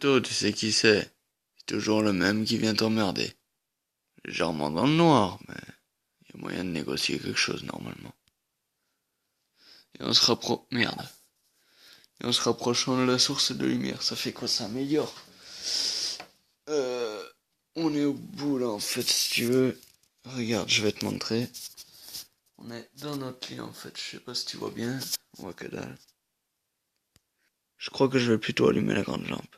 Poto, tu sais qui c'est? C'est toujours le même qui vient t'emmerder. Légèrement dans le noir, mais il y a moyen de négocier quelque chose normalement. Et on se Merde. Et en se rapprochant de la source de lumière, ça fait quoi? Ça améliore. Euh, on est au bout là en fait, si tu veux. Regarde, je vais te montrer. On est dans notre lit en fait, je sais pas si tu vois bien. On voit que dalle. Je crois que je vais plutôt allumer la grande lampe.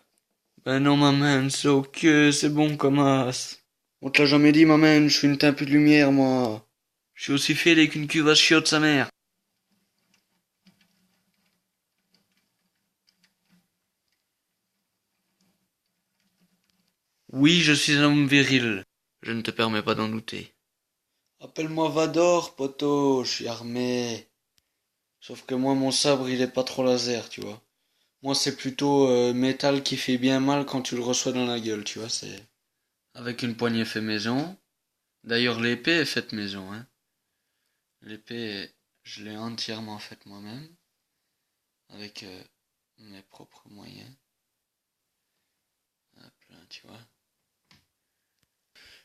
Ben non, ma man, c'est ok, c'est bon comme as. On te l'a jamais dit, ma man, je suis une teinte de lumière, moi. Je suis aussi fêlé qu'une cuve à chiottes, sa mère. Oui, je suis un homme viril. Je ne te permets pas d'en douter. Appelle-moi Vador, poto, je suis armé. Sauf que moi, mon sabre, il est pas trop laser, tu vois. Moi, c'est plutôt métal qui fait bien mal quand tu le reçois dans la gueule, tu vois, c'est... Avec une poignée fait maison. D'ailleurs, l'épée est faite maison, hein. L'épée, je l'ai entièrement faite moi-même. Avec mes propres moyens. Hop là, tu vois.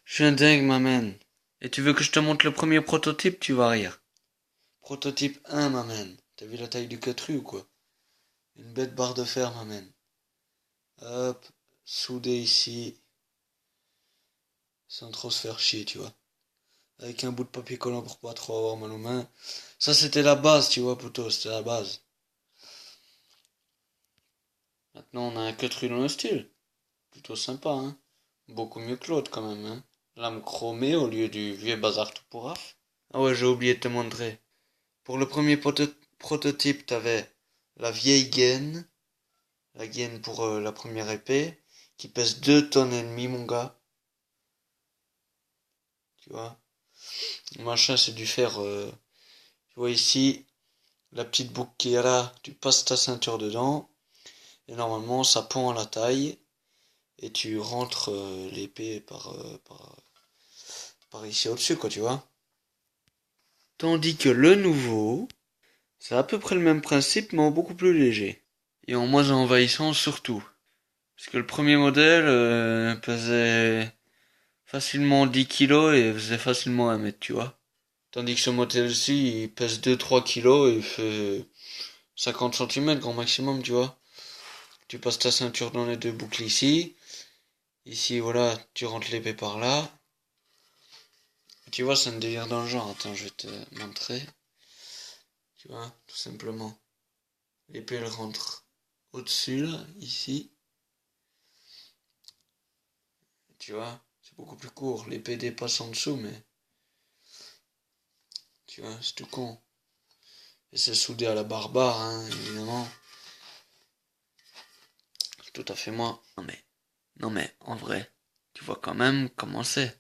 Je suis un dingue, ma man. Et tu veux que je te montre le premier prototype, tu vas rire. Prototype 1, ma man. T'as vu la taille du quatru ou quoi? Une bête barre de fer, ma man. Hop, soudé ici. Sans trop se faire chier, tu vois. Avec un bout de papier collant pour pas trop avoir mal aux mains. Ça, c'était la base, tu vois, poteau, c'était la base. Maintenant, on a un quatru dans le style. Plutôt sympa, hein. Beaucoup mieux que l'autre, quand même, hein. Lame chromée au lieu du vieux bazar tout pourraf. Ah ouais, j'ai oublié de te montrer. Pour le premier prototype, t'avais la vieille gaine. La gaine pour la première épée. Qui pèse 2 tonnes et demie, mon gars. Tu vois. Le machin, c'est du fer. Tu vois ici, la petite boucle qui est là, tu passes ta ceinture dedans. Et normalement, ça pend à la taille. Et tu rentres l'épée par ici au-dessus, quoi, tu vois. Tandis que le nouveau, c'est à peu près le même principe, mais en beaucoup plus léger. Et en moins envahissant surtout. Parce que le premier modèle pesait facilement 10 kilos et faisait facilement 1 mètre, tu vois. Tandis que ce modèle-ci, il pèse 2-3 kilos et il fait 50 centimètres grand maximum, tu vois. Tu passes ta ceinture dans les deux boucles ici. Ici, voilà, tu rentres l'épée par là. Tu vois, c'est un délire dans le genre. Attends, je vais te montrer. Tu vois, tout simplement. L'épée, elle rentre au-dessus, là, ici. Tu vois, c'est beaucoup plus court. L'épée dépasse en dessous, mais... Tu vois, c'est tout con. Et c'est soudé à la barbare, hein, évidemment. C'est tout à fait moi. Non mais, en vrai, tu vois quand même comment c'est.